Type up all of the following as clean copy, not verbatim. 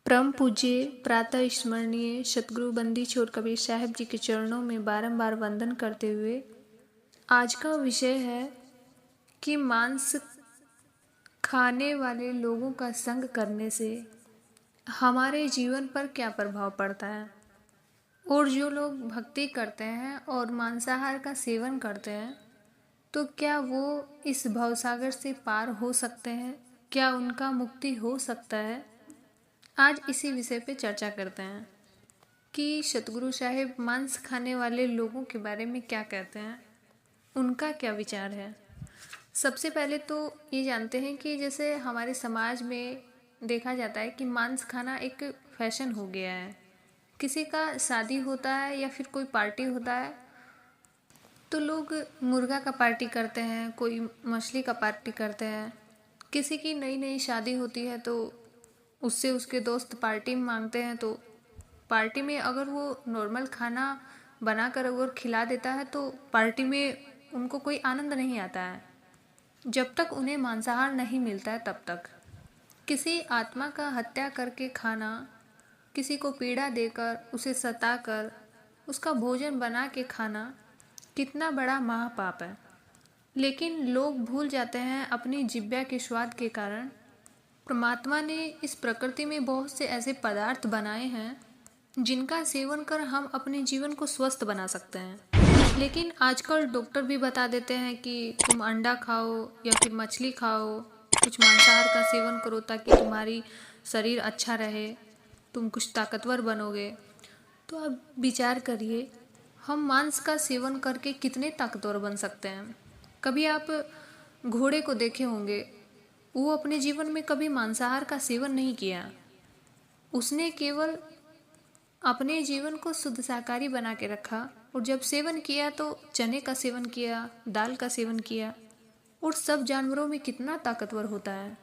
परम पूज्य प्रातः स्मरणीय सतगुरु बंदी छोर कबीर साहब जी के चरणों में बारंबार वंदन करते हुए आज का विषय है कि मांस खाने वाले लोगों का संग करने से हमारे जीवन पर क्या प्रभाव पड़ता है। और जो लोग भक्ति करते हैं और मांसाहार का सेवन करते हैं तो क्या वो इस भवसागर से पार हो सकते हैं, क्या उनका मुक्ति हो सकता है। आज इसी विषय पे चर्चा करते हैं कि सतगुरु साहिब मांस खाने वाले लोगों के बारे में क्या कहते हैं, उनका क्या विचार है। सबसे पहले तो ये जानते हैं कि जैसे हमारे समाज में देखा जाता है कि मांस खाना एक फैशन हो गया है। किसी का शादी होता है या फिर कोई पार्टी होता है तो लोग मुर्गा का पार्टी करते हैं, कोई मछली का पार्टी करते हैं। किसी की नई नई शादी होती है तो उससे उसके दोस्त पार्टी में मांगते हैं, तो पार्टी में अगर वो नॉर्मल खाना बनाकर अगर खिला देता है तो पार्टी में उनको कोई आनंद नहीं आता है जब तक उन्हें मांसाहार नहीं मिलता है। तब तक किसी आत्मा का हत्या करके खाना, किसी को पीड़ा देकर उसे सताकर उसका भोजन बना के खाना कितना बड़ा महापाप है। लेकिन लोग भूल जाते हैं अपनी जिह्वा के स्वाद के कारण परमात्मा ने इस प्रकृति में बहुत से ऐसे पदार्थ बनाए हैं जिनका सेवन कर हम अपने जीवन को स्वस्थ बना सकते हैं। लेकिन आजकल डॉक्टर भी बता देते हैं कि तुम अंडा खाओ या फिर मछली खाओ, कुछ मांसाहार का सेवन करो ताकि तुम्हारी शरीर अच्छा रहे, तुम कुछ ताकतवर बनोगे। तो अब विचार करिए, हम मांस का सेवन करके कितने ताकतवर बन सकते हैं। कभी आप घोड़े को देखे होंगे, वो अपने जीवन में कभी मांसाहार का सेवन नहीं किया। उसने केवल अपने जीवन को शुद्ध शाकाहारी बना के रखा और जब सेवन किया तो चने का सेवन किया, दाल का सेवन किया। और सब जानवरों में कितना ताकतवर होता है।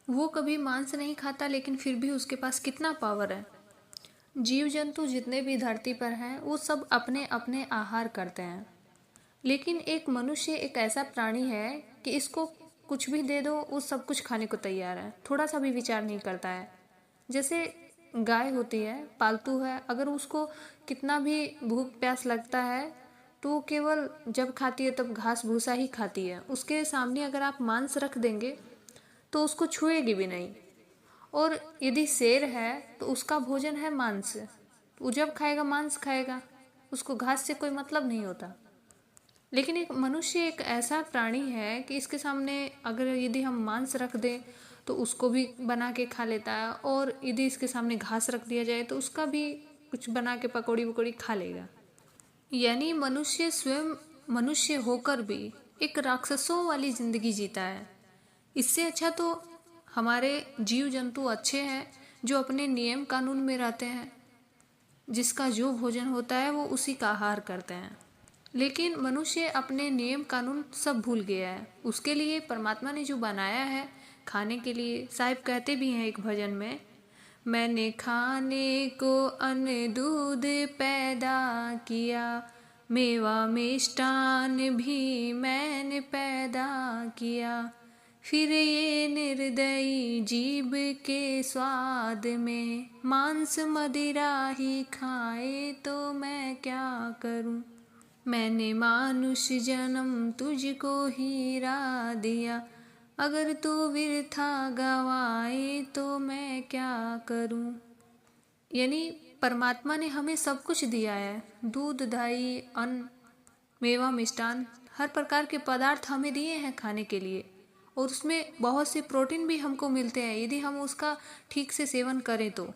वो कभी मांस नहीं खाता लेकिन फिर भी उसके पास कितना पावर है। जीव जंतु जितने भी धरती पर हैं वो सब अपने अपने आहार करते हैं, लेकिन एक मनुष्य एक ऐसा प्राणी है कि इसको कुछ भी दे दो वो सब कुछ खाने को तैयार है, थोड़ा सा भी विचार नहीं करता है। जैसे गाय होती है, पालतू है, अगर उसको कितना भी भूख प्यास लगता है तो वो केवल जब खाती है तब घास भूसा ही खाती है। उसके सामने अगर आप मांस रख देंगे तो उसको छुएगी भी नहीं। और यदि शेर है तो उसका भोजन है मांस, वो जब खाएगा मांस खाएगा, उसको घास से कोई मतलब नहीं होता। लेकिन एक मनुष्य एक ऐसा प्राणी है कि इसके सामने अगर यदि हम मांस रख दें तो उसको भी बना के खा लेता है, और यदि इसके सामने घास रख दिया जाए तो उसका भी कुछ बना के पकौड़ी वकौड़ी खा लेगा। यानी मनुष्य स्वयं मनुष्य होकर भी एक राक्षसों वाली जिंदगी जीता है। इससे अच्छा तो हमारे जीव जंतु अच्छे हैं जो अपने नियम कानून में रहते हैं, जिसका जो भोजन होता है वो उसी का आहार करते हैं। लेकिन मनुष्य अपने नियम कानून सब भूल गया है। उसके लिए परमात्मा ने जो बनाया है खाने के लिए, साहिब कहते भी हैं एक भजन में, मैंने खाने को अन्न दूध पैदा किया, मेवा मिष्टान भी मैंने पैदा किया, फिर ये निर्दयी जीभ के स्वाद में मांस मदिरा ही खाए तो मैं क्या करूं। मैंने मानुष जन्म तुझको हीरा दिया, अगर तू वृथा गवाए तो मैं क्या करूं। यानी परमात्मा ने हमें सब कुछ दिया है, दूध दही अन्न मेवा मिष्टान हर प्रकार के पदार्थ हमें दिए हैं खाने के लिए, और उसमें बहुत से प्रोटीन भी हमको मिलते हैं यदि हम उसका ठीक से सेवन करें तो।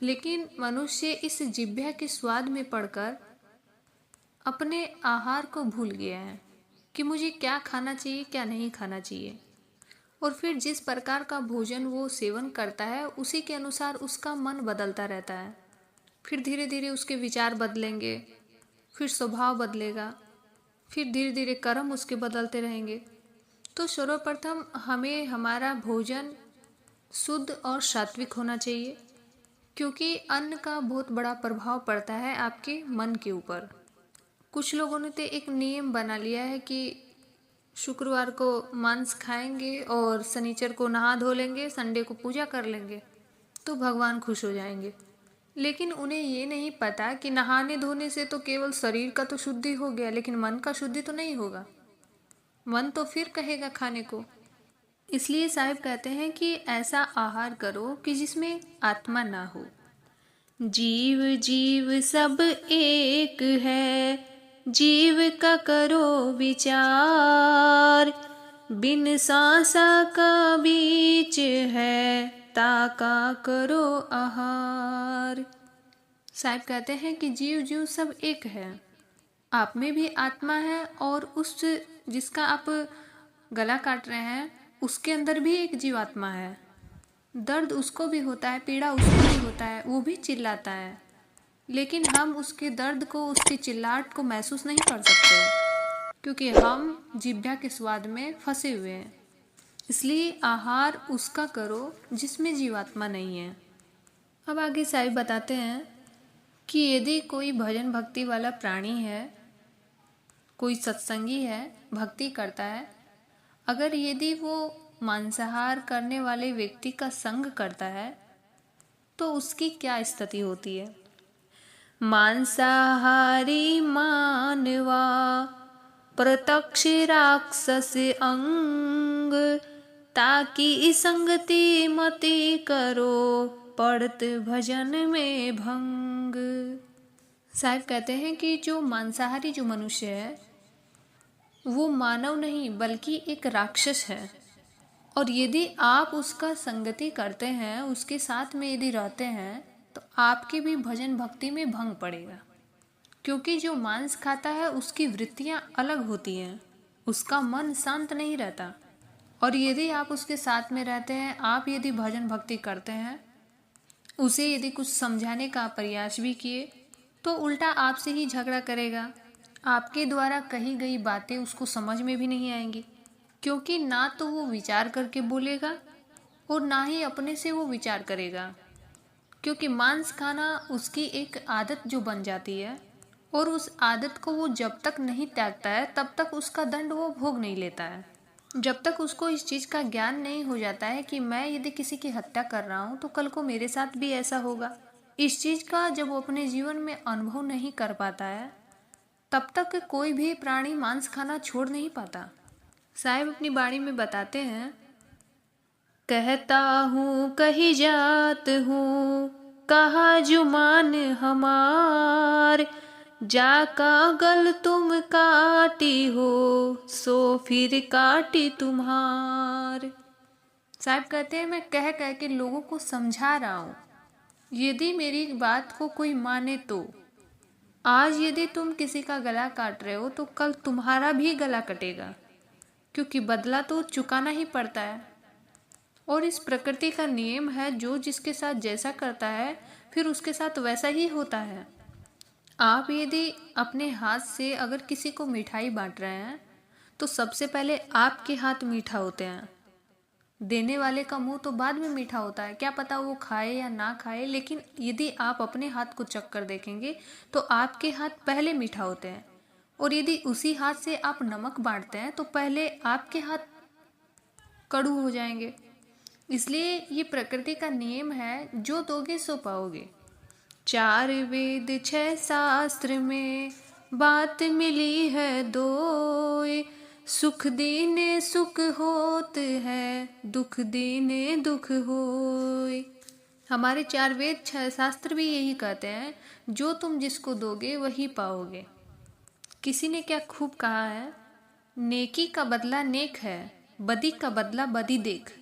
लेकिन मनुष्य इस जिह्वा के स्वाद में पड़कर अपने आहार को भूल गया है कि मुझे क्या खाना चाहिए क्या नहीं खाना चाहिए। और फिर जिस प्रकार का भोजन वो सेवन करता है उसी के अनुसार उसका मन बदलता रहता है। फिर धीरे धीरे उसके विचार बदलेंगे, फिर स्वभाव बदलेगा, फिर धीरे धीरे कर्म उसके बदलते रहेंगे। तो सर्वप्रथम हमें हमारा भोजन शुद्ध और सात्विक होना चाहिए, क्योंकि अन्न का बहुत बड़ा प्रभाव पड़ता है आपके मन के ऊपर। कुछ लोगों ने तो एक नियम बना लिया है कि शुक्रवार को मांस खाएंगे और शनिचर को नहा धो लेंगे, संडे को पूजा कर लेंगे। तो भगवान खुश हो जाएंगे। लेकिन उन्हें ये नहीं पता कि नहाने धोने से तो केवल शरीर का तो शुद्धि हो गया, लेकिन मन का शुद्धि तो नहीं होगा। मन तो फिर कहेगा खाने को। इसलिए साहिब कहते हैं कि ऐसा आहार करो कि जिसमें आत्मा ना हो। जीव जीव सब एक है, जीव का करो विचार। बिन सांसा का बीच है, ताका करो आहार। साहिब कहते हैं कि जीव जीव सब एक है। आप में भी आत्मा है और उस जिसका आप गला काट रहे हैं उसके अंदर भी एक जीवात्मा है। दर्द उसको भी होता है, पीड़ा उसको भी होता है, वो भी चिल्लाता है, लेकिन हम उसके दर्द को, उसकी चिल्लाहट को महसूस नहीं कर सकते क्योंकि हम जिह्वा के स्वाद में फंसे हुए हैं। इसलिए आहार उसका करो जिसमें जीवात्मा नहीं है। अब आगे साहिब बताते हैं कि यदि कोई भजन भक्ति वाला प्राणी है, कोई सत्संगी है, भक्ति करता है, अगर यदि वो मांसाहार करने वाले व्यक्ति का संग करता है तो उसकी क्या स्थिति होती है। मांसाहारी मानवा प्रत्यक्ष राक्षस अंग, ताकि संगति मति करो पड़त भजन में भंग। साहिब कहते हैं कि जो मांसाहारी जो मनुष्य है वो मानव नहीं बल्कि एक राक्षस है, और यदि आप उसका संगति करते हैं, उसके साथ में यदि रहते हैं तो आपके भी भजन भक्ति में भंग पड़ेगा। क्योंकि जो मांस खाता है उसकी वृत्तियां अलग होती हैं, उसका मन शांत नहीं रहता। और यदि आप उसके साथ में रहते हैं, आप यदि भजन भक्ति करते हैं, उसे यदि कुछ समझाने का प्रयास भी किए तो उल्टा आपसे ही झगड़ा करेगा। आपके द्वारा कही गई बातें उसको समझ में भी नहीं आएंगी, क्योंकि ना तो वो विचार करके बोलेगा और ना ही अपने से वो विचार करेगा। क्योंकि मांस खाना उसकी एक आदत जो बन जाती है, और उस आदत को वो जब तक नहीं त्यागता है तब तक उसका दंड वो भोग नहीं लेता है। जब तक उसको इस चीज़ का ज्ञान नहीं हो जाता है कि मैं यदि किसी की हत्या कर रहा हूँ तो कल को मेरे साथ भी ऐसा होगा, इस चीज़ का जब वो अपने जीवन में अनुभव नहीं कर पाता है, तब तक कोई भी प्राणी मांस खाना छोड़ नहीं पाता। साहिब अपनी बाणी में बताते हैं, कहता हूँ कही जात हूँ, कहा जुमान हमार। जाका गल तुम काटी हो, सो फिर काटी तुम्हार। साहिब कहते हैं मैं कह कह के लोगों को समझा रहा हूँ, यदि मेरी बात को कोई माने तो। आज यदि तुम किसी का गला काट रहे हो तो कल तुम्हारा भी गला कटेगा, क्योंकि बदला तो चुकाना ही पड़ता है। और इस प्रकृति का नियम है, जो जिसके साथ जैसा करता है फिर उसके साथ वैसा ही होता है। आप यदि अपने हाथ से अगर किसी को मिठाई बांट रहे हैं तो सबसे पहले आपके हाथ मीठा होते हैं, देने वाले का मुंह तो बाद में मीठा होता है, क्या पता वो खाए या ना खाए। लेकिन यदि आप अपने हाथ को चख कर देखेंगे तो आपके हाथ पहले मीठा होते हैं, और यदि उसी हाथ से आप नमक बांटते हैं तो पहले आपके हाथ कड़ू हो जाएंगे। इसलिए ये प्रकृति का नियम है, जो दोगे सो पाओगे। 4 वेद 6 शास्त्र में बात मिली है दोय, सुख दीने सुख होत है, दुख दीने दुख होय। हमारे 4 वेद 6 शास्त्र भी यही कहते हैं, जो तुम जिसको दोगे वही पाओगे। किसी ने क्या खूब कहा है, नेकी का बदला नेक है, बदी का बदला बदी देख।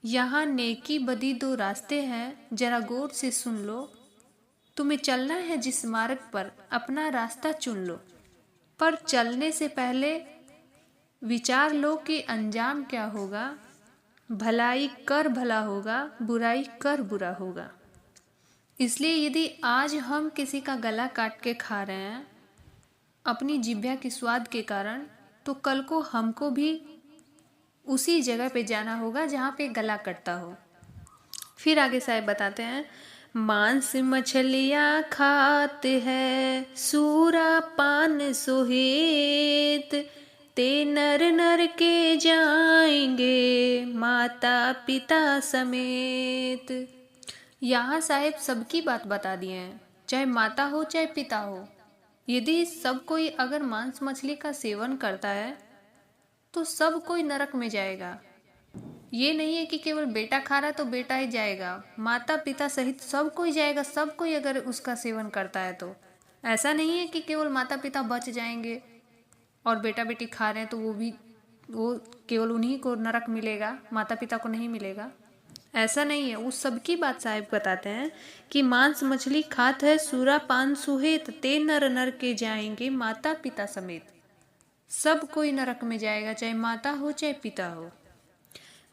यहाँ नेकी बदी 2 रास्ते हैं, जरा गौर से सुन लो। तुम्हें चलना है जिस मार्ग पर, अपना रास्ता चुन लो, पर चलने से पहले विचार लो कि अंजाम क्या होगा। भलाई कर भला होगा, बुराई कर बुरा होगा। इसलिए यदि आज हम किसी का गला काट के खा रहे हैं अपनी जिह्वा के स्वाद के कारण, तो कल को हमको भी उसी जगह पे जाना होगा जहाँ पे गला कटता हो। फिर आगे साहब बताते हैं, मांस मछलियाँ खात है, सूरा पान सोहेत, ते नर नर के जाएंगे माता पिता समेत। यहाँ साहेब सबकी बात बता दिए हैं, चाहे माता हो चाहे पिता हो। यदि सब कोई अगर मांस मछली का सेवन करता है तो सब कोई नरक में जाएगा। ये नहीं है कि केवल बेटा खा रहा तो बेटा ही जाएगा, माता पिता सहित सब कोई जाएगा। सब कोई अगर उसका सेवन करता है तो ऐसा नहीं है कि केवल माता पिता बच जाएंगे और बेटा बेटी खा रहे हैं तो वो केवल उन्हीं को नरक मिलेगा, माता पिता को नहीं मिलेगा। ऐसा नहीं है। उस सबकी बात साहिब बताते हैं कि मांस मछली खात है सूरा पान सुहेत, ते नर नर के जाएंगे माता पिता समेत। सब कोई नरक में जाएगा, चाहे माता हो चाहे पिता हो।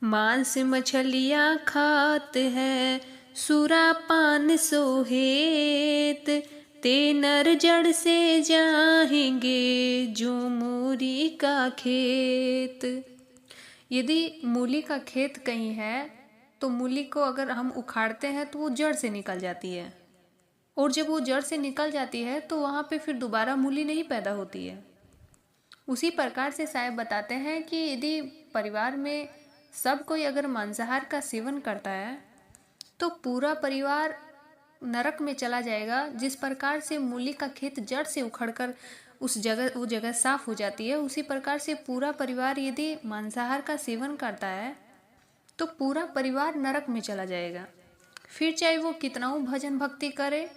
मांस मछलियाँ खात है सूरा पान सोहेत, ते नर जड़ से जाएंगे जो मूरी का खेत। यदि मूली का खेत कहीं है तो मूली को अगर हम उखाड़ते हैं तो वो जड़ से निकल जाती है, और जब वो जड़ से निकल जाती है तो वहाँ पे फिर दोबारा मूली नहीं पैदा होती है। उसी प्रकार से साहब बताते हैं कि यदि परिवार में सब कोई अगर मांसाहार का सेवन करता है तो पूरा परिवार नरक में चला जाएगा। जिस प्रकार से मूली का खेत जड़ से उखड़कर वो जगह साफ हो जाती है, उसी प्रकार से पूरा परिवार यदि मांसाहार का सेवन करता है तो पूरा परिवार नरक में चला जाएगा। फिर चाहे वो कितना भजन भक्ति करे,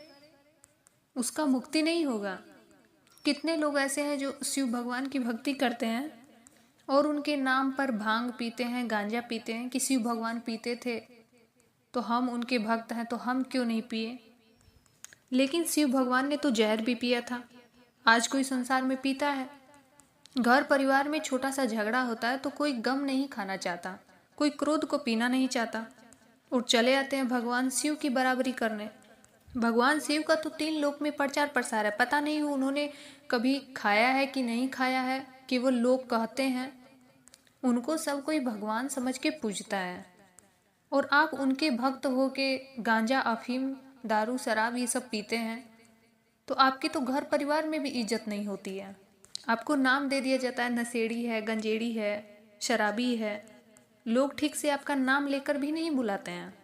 उसका मुक्ति नहीं होगा। कितने लोग ऐसे हैं जो शिव भगवान की भक्ति करते हैं और उनके नाम पर भांग पीते हैं, गांजा पीते हैं कि शिव भगवान पीते थे तो हम उनके भक्त हैं तो हम क्यों नहीं पिए। लेकिन शिव भगवान ने तो जहर भी पिया था। आज कोई संसार में पीता है। घर परिवार में छोटा सा झगड़ा होता है तो कोई गम नहीं खाना चाहता, कोई क्रोध को पीना नहीं चाहता, और चले आते हैं भगवान शिव की बराबरी करने। भगवान शिव का तो 3 लोक में प्रचार प्रसार है। पता नहीं उन्होंने कभी खाया है कि नहीं खाया है, केवल लोग कहते हैं। उनको सब कोई भगवान समझ के पूजता है, और आप उनके भक्त हो के गांजा अफीम दारू शराब ये सब पीते हैं तो आपके तो घर परिवार में भी इज्जत नहीं होती है। आपको नाम दे दिया जाता है, नशेड़ी है, गंजेड़ी है, शराबी है। लोग ठीक से आपका नाम लेकर भी नहीं बुलाते हैं।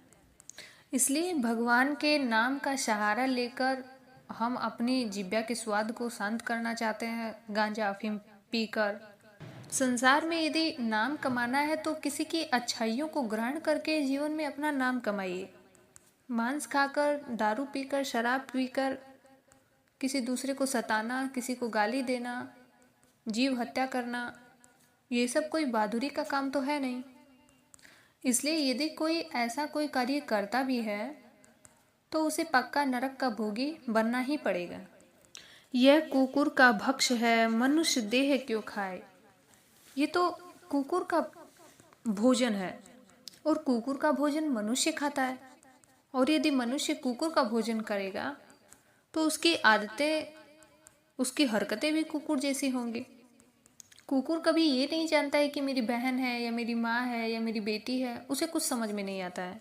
इसलिए भगवान के नाम का सहारा लेकर हम अपनी जिह्वा के स्वाद को शांत करना चाहते हैं गांजा अफीम पीकर। संसार में यदि नाम कमाना है तो किसी की अच्छाइयों को ग्रहण करके जीवन में अपना नाम कमाइए। मांस खाकर, दारू पीकर, शराब पीकर किसी दूसरे को सताना, किसी को गाली देना, जीव हत्या करना, ये सब कोई बहादुरी का काम तो है नहीं। इसलिए यदि कोई ऐसा कोई कार्य करता भी है तो उसे पक्का नरक का भोगी बनना ही पड़ेगा। यह कुकुर का भक्ष है, मनुष्य देह क्यों खाए। ये तो कुकुर का भोजन है और कुकुर का भोजन मनुष्य खाता है, और यदि मनुष्य कुकुर का भोजन करेगा तो उसकी आदतें, उसकी हरकतें भी कुकुर जैसी होंगी। कुकुर कभी ये नहीं जानता है कि मेरी बहन है या मेरी माँ है या मेरी बेटी है, उसे कुछ समझ में नहीं आता है।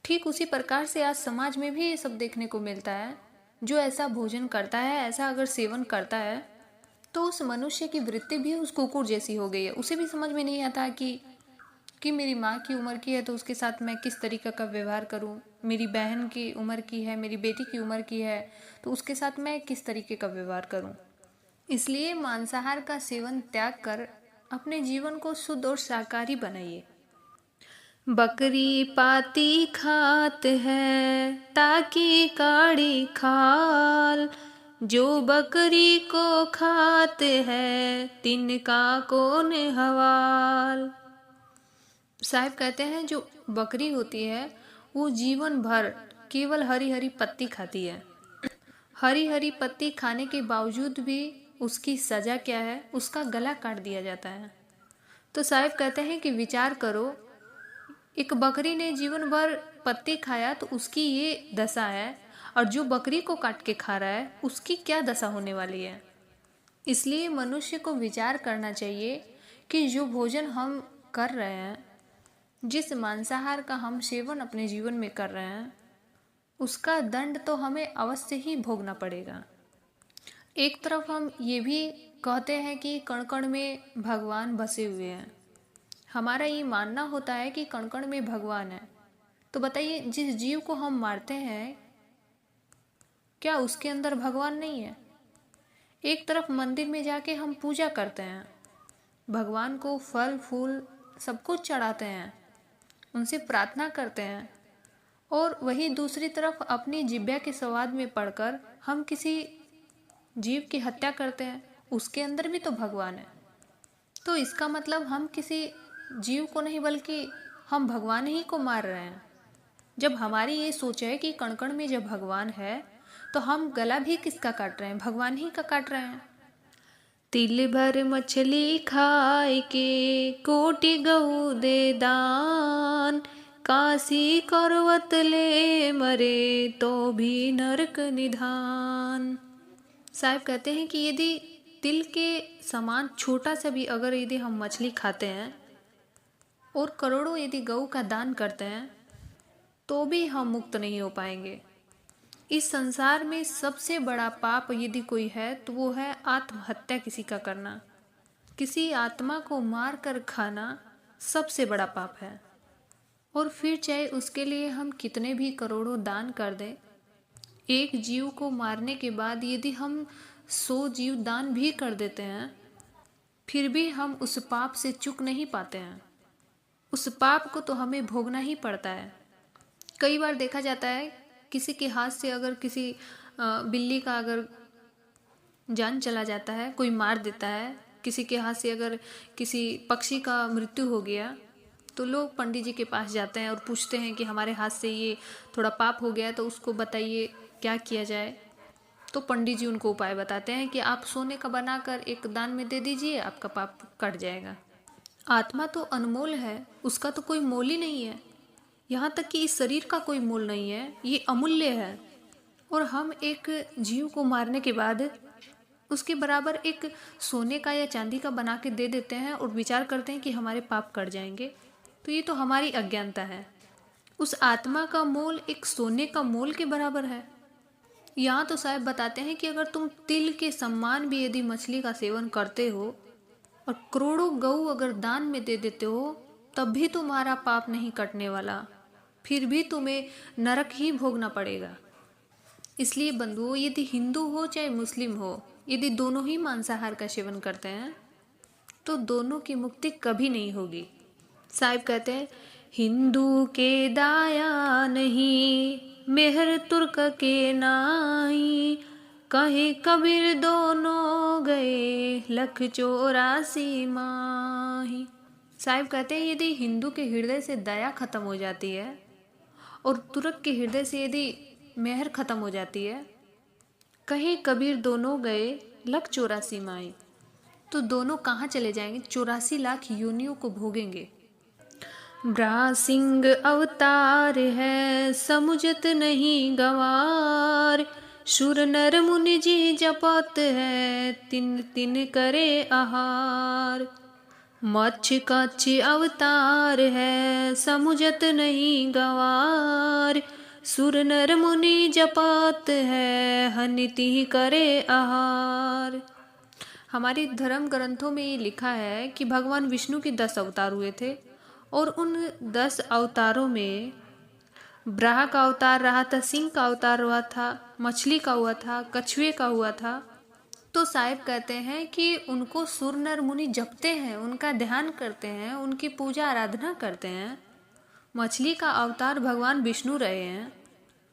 ठीक उसी प्रकार से आज समाज में भी ये सब देखने को मिलता है। जो ऐसा भोजन करता है, ऐसा अगर सेवन करता है तो उस मनुष्य की वृत्ति भी उस कुकुर जैसी हो गई है। उसे भी समझ में नहीं आता कि मेरी माँ की उम्र की है तो उसके साथ मैं किस तरीके का व्यवहार करूँ, मेरी बहन की उम्र की है, मेरी बेटी की उम्र की है तो उसके साथ मैं किस तरीके का व्यवहार करूँ। इसलिए मांसाहार का सेवन त्याग कर अपने जीवन को शुद्ध और शाकाहारी बनाइए। बकरी पाती खात है ताकि काड़ी खाल, जो बकरी को खात है तिनका कौन हवाल। साहब कहते हैं जो बकरी होती है वो जीवन भर केवल हरी हरी पत्ती खाती है। हरी हरी पत्ती खाने के बावजूद भी उसकी सजा क्या है, उसका गला काट दिया जाता है। तो साहब कहते हैं कि विचार करो, एक बकरी ने जीवन भर पत्ती खाया तो उसकी ये दशा है, और जो बकरी को काट के खा रहा है उसकी क्या दशा होने वाली है। इसलिए मनुष्य को विचार करना चाहिए कि जो भोजन हम कर रहे हैं, जिस मांसाहार का हम सेवन अपने जीवन में कर रहे हैं, उसका दंड तो हमें अवश्य ही भोगना पड़ेगा। एक तरफ हम ये भी कहते हैं कि कण कण में भगवान बसे हुए हैं। हमारा ये मानना होता है कि कण कण में भगवान है, तो बताइए, जिस जीव को हम मारते हैं क्या उसके अंदर भगवान नहीं है? एक तरफ मंदिर में जाके हम पूजा करते हैं, भगवान को फल फूल सब कुछ चढ़ाते हैं, उनसे प्रार्थना करते हैं, और वही दूसरी तरफ अपनी जिह्वा के स्वाद में पड़कर हम किसी जीव की हत्या करते हैं, उसके अंदर भी तो भगवान है। तो इसका मतलब हम किसी जीव को नहीं बल्कि हम भगवान ही को मार रहे हैं। जब हमारी ये सोच है कि कण कण में जब भगवान है तो हम गला भी किसका काट रहे हैं? भगवान ही का काट रहे हैं। तिल भर मछली खाए के कोटि गऊ दे दान, काशी करवत ले मरे तो भी नरक निधान। साहब कहते हैं कि यदि तिल के समान छोटा सा भी अगर यदि हम मछली खाते हैं और करोड़ों यदि गऊ का दान करते हैं तो भी हम मुक्त नहीं हो पाएंगे। इस संसार में सबसे बड़ा पाप यदि कोई है तो वो है आत्महत्या किसी का करना। किसी आत्मा को मार कर खाना सबसे बड़ा पाप है। और फिर चाहे उसके लिए हम कितने भी करोड़ों दान कर दें, एक जीव को मारने के बाद यदि हम 100 जीव दान भी कर देते हैं फिर भी हम उस पाप से चूक नहीं पाते हैं। उस पाप को तो हमें भोगना ही पड़ता है। कई बार देखा जाता है किसी के हाथ से अगर किसी बिल्ली का अगर जान चला जाता है, कोई मार देता है, किसी के हाथ से अगर किसी पक्षी का मृत्यु हो गया तो लोग पंडित जी के पास जाते हैं और पूछते हैं कि हमारे हाथ से ये थोड़ा पाप हो गया, तो उसको बताइए क्या किया जाए। तो पंडित जी उनको उपाय बताते हैं कि आप सोने का बनाकर एक दान में दे दीजिए, आपका पाप कट जाएगा। आत्मा तो अनमोल है, उसका तो कोई मोल ही नहीं है। यहाँ तक कि इस शरीर का कोई मोल नहीं है, ये अमूल्य है। और हम एक जीव को मारने के बाद उसके बराबर एक सोने का या चांदी का बना के दे देते हैं और विचार करते हैं कि हमारे पाप कट जाएंगे। तो ये तो हमारी अज्ञानता है। उस आत्मा का मोल एक सोने का मोल के बराबर है। यहाँ तो साहब बताते हैं कि अगर तुम तिल के सम्मान भी यदि मछली का सेवन करते हो और करोड़ों गऊ अगर दान में दे देते हो तब भी तुम्हारा पाप नहीं कटने वाला, फिर भी तुम्हें नरक ही भोगना पड़ेगा। इसलिए बंधुओं, यदि हिंदू हो चाहे मुस्लिम हो, यदि दोनों ही मांसाहार का सेवन करते हैं तो दोनों की मुक्ति कभी नहीं होगी। साहिब कहते हैं, हिंदू के दाया नहीं मेहर तुर्क के नाई, कहे कबीर दोनों गए 184 माही। साहिब कहते हैं यदि हिंदू के हृदय से दया खत्म हो जाती है और तुर्क के हृदय से यदि मेहर खत्म हो जाती है, कहे कबीर दोनों गए 184 माही, तो दोनों कहाँ चले जाएंगे? 84 लाख योनियों को भोगेंगे। ब्रासिंग अवतार है समुझत नहीं गवार, सुर नर मुनि जी जपत है तिन तिन करे आहार। मच्छ कच्छ अवतार है समुझत नहीं गवार, सुर नर मुनि जपत है हनिति करे आहार। हमारे धर्म ग्रंथों में ये लिखा है कि भगवान विष्णु के 10 अवतार हुए थे और उन 10 अवतारों में ब्राह का अवतार रहा था, सिंह का अवतार हुआ था, मछली का हुआ था, कछुए का हुआ था। तो साहिब कहते हैं कि उनको सुर नर मुनि जपते हैं, उनका ध्यान करते हैं, उनकी पूजा आराधना करते हैं। मछली का अवतार भगवान विष्णु रहे हैं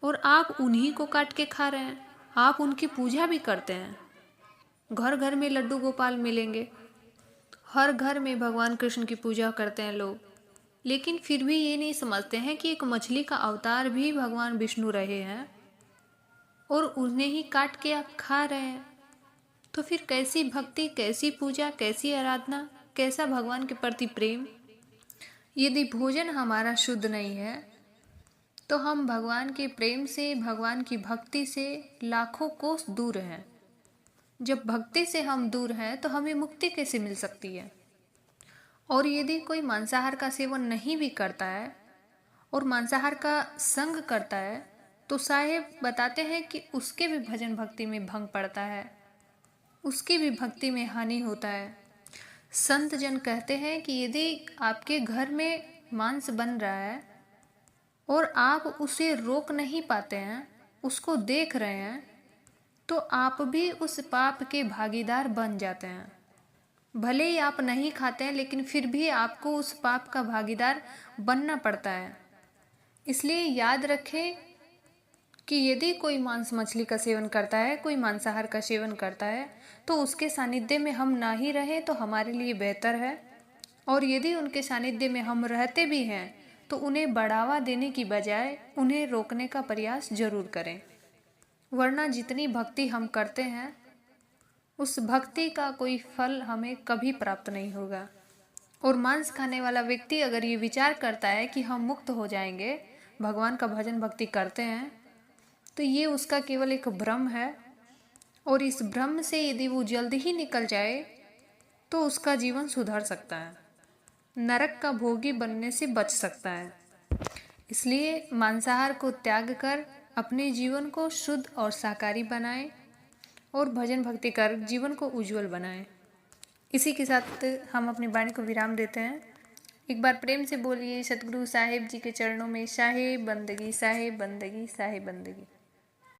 और आप उन्हीं को काट के खा रहे हैं। आप उनकी पूजा भी करते हैं। घर घर में लड्डू गोपाल मिलेंगे, हर घर में भगवान कृष्ण की पूजा करते हैं लोग, लेकिन फिर भी ये नहीं समझते हैं कि एक मछली का अवतार भी भगवान विष्णु रहे हैं और उन्हें ही काट के आप खा रहे हैं। तो फिर कैसी भक्ति, कैसी पूजा, कैसी आराधना, कैसा भगवान के प्रति प्रेम? यदि भोजन हमारा शुद्ध नहीं है तो हम भगवान के प्रेम से, भगवान की भक्ति से लाखों कोस दूर हैं। जब भक्ति से हम दूर हैं तो हमें मुक्ति कैसे मिल सकती है? और यदि कोई मांसाहार का सेवन नहीं भी करता है और मांसाहार का संग करता है तो साहेब बताते हैं कि उसके भी भजन भक्ति में भंग पड़ता है, उसकी भी भक्ति में हानि होता है। संत जन कहते हैं कि यदि आपके घर में मांस बन रहा है और आप उसे रोक नहीं पाते हैं, उसको देख रहे हैं, तो आप भी उस पाप के भागीदार बन जाते हैं। भले ही आप नहीं खाते हैं, लेकिन फिर भी आपको उस पाप का भागीदार बनना पड़ता है। इसलिए याद रखें कि यदि कोई मांस मछली का सेवन करता है, कोई मांसाहार का सेवन करता है, तो उसके सानिध्य में हम ना ही रहें तो हमारे लिए बेहतर है। और यदि उनके सानिध्य में हम रहते भी हैं तो उन्हें बढ़ावा देने की बजाय उन्हें रोकने का प्रयास जरूर करें, वरना जितनी भक्ति हम करते हैं उस भक्ति का कोई फल हमें कभी प्राप्त नहीं होगा। और मांस खाने वाला व्यक्ति अगर ये विचार करता है कि हम मुक्त हो जाएंगे, भगवान का भजन भक्ति करते हैं, तो ये उसका केवल एक भ्रम है। और इस भ्रम से यदि वो जल्द ही निकल जाए तो उसका जीवन सुधर सकता है, नरक का भोगी बनने से बच सकता है। इसलिए मांसाहार को त्याग कर अपने जीवन को शुद्ध और शाकाहारी बनाएं और भजन भक्ति कर जीवन को उज्जवल बनाएं। इसी के साथ हम अपनी वाणी को विराम देते हैं। एक बार प्रेम से बोलिए, सतगुरु साहिब जी के चरणों में साहे बंदगी, साहे बंदगी, साहे बंदगी।